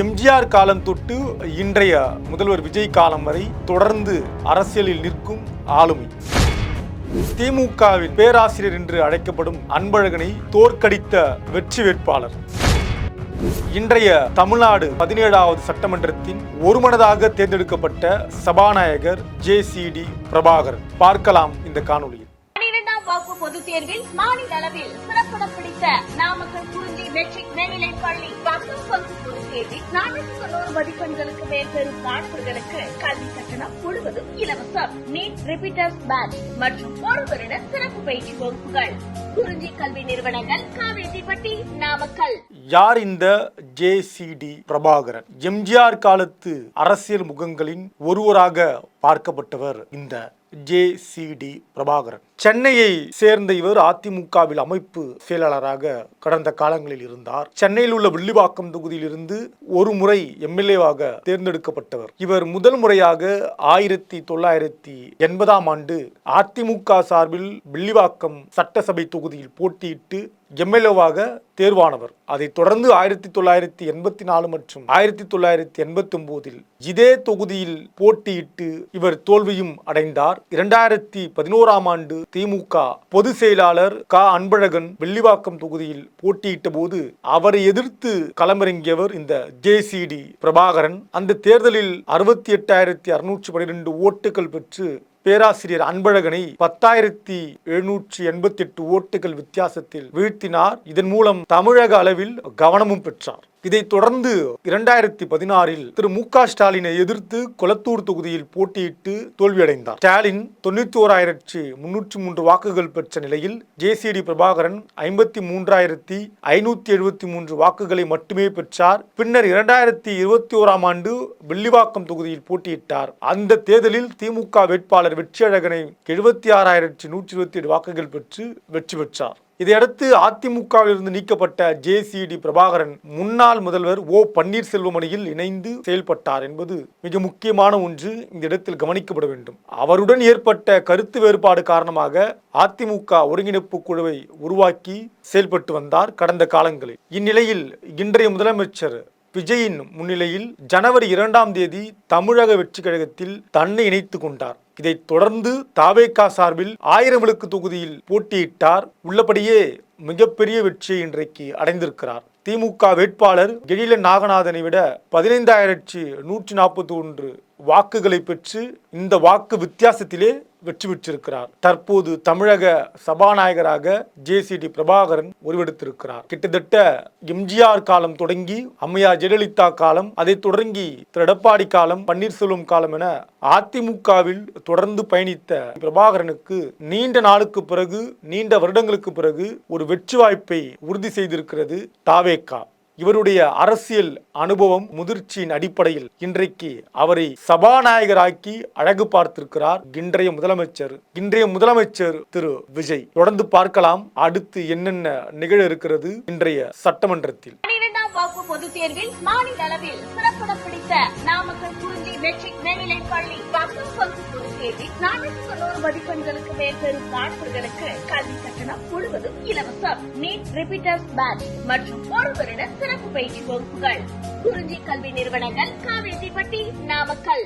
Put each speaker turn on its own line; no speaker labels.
எம்ஜிஆர் காலம் தொட்டு இன்றைய முதல்வர் விஜய் காலம் வரை தொடர்ந்து அரசியலில் நிற்கும் ஆளுமை. திமுகவின் பேராசிரியர் என்று அழைக்கப்படும் அன்பழகனை தோற்கடித்த வெற்றி வேட்பாளர். இன்றைய தமிழ்நாடு 17வது சட்டமன்றத்தின் ஒருமனதாக தேர்ந்தெடுக்கப்பட்ட சபாநாயகர் ஜே.சி.டி. பிரபாகரன். பார்க்கலாம் இந்த காணொலியில்.
வகுப்பு பொதுத் தேர்வில் மாநில அளவில் சிறப்பிடம் பிடித்த நாமக்கல் குறிஞ்சி மெட்ரிக் மேல்நிலைப் பள்ளி 10 பங்கு பொதுத் தேர்வில் 490 மதிப்பெண்களுக்கு மேல் பெறும் மாணவர்களுக்கு கல்வி கட்டணம் முழுவதும் இலவசம். நீட் ரிப்பீட்டர்ஸ் பேட்ச் மற்றும் ஒரு வருட சிறப்பு பயிற்சி வகுப்புகள். குறிஞ்சி கல்வி நிறுவனங்கள், காவேரிப்பட்டி, நாமக்கல்.
யார் இந்த ஜே.சி.டி. பிரபாகரன்? எம்ஜிஆர் காலத்து அரசியல் முகங்களின் ஒருவராக பார்க்கப்பட்டவர் இந்த ஜே.சி.டி. பிரபாகரன். சென்னையை சேர்ந்த இவர் அதிமுகவில் அமைப்பு செயலாளராக கடந்த காலங்களில் இருந்தார். சென்னையில் உள்ள வில்லிவாக்கம் தொகுதியில் இருந்து ஒரு முறை எம்எல்ஏவாக தேர்ந்தெடுக்கப்பட்டவர். இவர் முதல் முறையாக 1980ஆம் ஆண்டு அதிமுக சார்பில் வில்லிவாக்கம் சட்டசபை தொகுதியில் போட்டியிட்டு எம்எல்ஏவாக தேர்வானவர். அதைத் தொடர்ந்து 1984 மற்றும் 1989 இதே தொகுதியில் போட்டியிட்டு இவர் தோல்வியும் அடைந்தார். 2011ஆம் ஆண்டு திமுக பொதுச் செயலாளர் அன்பழகன் வில்லிவாக்கம் தொகுதியில் போட்டியிட்ட போது அவரை எதிர்த்து களமிறங்கியவர் இந்த ஜே.சி.டி. பிரபாகரன். அந்த தேர்தலில் 68,612 ஓட்டுகள் பெற்று பேராசிரியர் அன்பழகனை 10,788 ஓட்டுகள் வித்தியாசத்தில் வீழ்த்தினார். இதன் மூலம் தமிழக அளவில் கவனமும் பெற்றார். இதைத் தொடர்ந்து 2016 திரு மு.க. ஸ்டாலினை எதிர்த்து கொளத்தூர் தொகுதியில் போட்டியிட்டு தோல்வியடைந்தார். ஸ்டாலின் 91,303 வாக்குகள் பெற்ற நிலையில் ஜே.சி.டி. பிரபாகரன் 53,573 வாக்குகளை மட்டுமே பெற்றார். பின்னர் 2021ஆம் ஆண்டு வில்லிவாக்கம் தொகுதியில் போட்டியிட்டார். அந்த தேர்தலில் திமுக வேட்பாளர் வெற்றியழகனை 76,127 வாக்குகள் பெற்று வெற்றி பெற்றார். இதையடுத்து அதிமுகவிலிருந்து நீக்கப்பட்ட ஜே.சி.டி. பிரபாகரன் முன்னாள் முதல்வர் ஓ. பன்னீர்செல்வம் அணியில் இணைந்து செயல்பட்டார் என்பது மிக முக்கியமான ஒன்று. இந்த இடத்தில் கவனிக்கப்பட வேண்டும். அவருடன் ஏற்பட்ட கருத்து வேறுபாடு காரணமாக அதிமுக ஒருங்கிணைப்பு குழுவை உருவாக்கி செயல்பட்டு வந்தார் கடந்த காலங்களில். இந்நிலையில் இன்றைய முதலமைச்சர் விஜயின் முன்னிலையில் ஜனவரி 2ஆம் தேதி தமிழக வெற்றி கழகத்தில் தன்னை இணைத்துக் கொண்டார். இதைத் தொடர்ந்து தாவேகா சார்பில் 1000 விளக்கு தொகுதியில் போட்டியிட்டார். உள்ளபடியே மிகப்பெரிய வெற்றியை இன்றைக்கு அடைந்திருக்கிறார். திமுக வேட்பாளர் எழிலன் நாகநாதனை விட 15,141 வாக்குகளை பெற்று இந்த வாக்கு வித்தியாசத்திலே வெற்றி பெற்றிருக்கிறார். தற்போது தமிழக சபாநாயகராக ஜே.சி.டி. பிரபாகரன் உருவெடுத்திருக்கிறார். கிட்டத்தட்ட எம்ஜிஆர் காலம் தொடங்கி அம்மையார் ஜெயலலிதா காலம், அதை தொடங்கி திரு எடப்பாடி காலம், பன்னீர்செல்வம் காலம் என அதிமுகவில் தொடர்ந்து பயணித்த பிரபாகரனுக்கு நீண்ட நாளுக்கு பிறகு, நீண்ட வருடங்களுக்கு பிறகு ஒரு வெற்றி வாய்ப்பை உறுதி செய்திருக்கிறது தாவேகா. இவருடைய அரசியல் அனுபவம், முதிர்ச்சியின் அடிப்படையில் இன்றைக்கு அவரை சபாநாயகராக்கி அழகு பார்த்திருக்கிறார் இன்றைய முதலமைச்சர் திரு விஜய். தொடர்ந்து பார்க்கலாம் அடுத்து என்னென்ன நிகழ இருக்கிறது இன்றைய சட்டமன்றத்தில்.
வகுப்பு பொதுத் தேர்வில் மாநில அளவில் சிறப்பிடம் பிடித்த நாமக்கல் குறிஞ்சி மெட்ரிக் மேல்நிலைப் பள்ளி 10 பங்கு பொதுத் தேர்வில் 490 மதிப்பெண்களுக்கு மேல் பெறும் மாணவர்களுக்கு கல்வி கட்டணம் முழுவதும் இலவசம். நீட் ரிப்பீட்டர்ஸ் பேட்ச் மற்றும் ஒரு வருட சிறப்பு பயிற்சி வகுப்புகள். குறிஞ்சி கல்வி நிறுவனங்கள், காவேரிப்பட்டி, நாமக்கல்.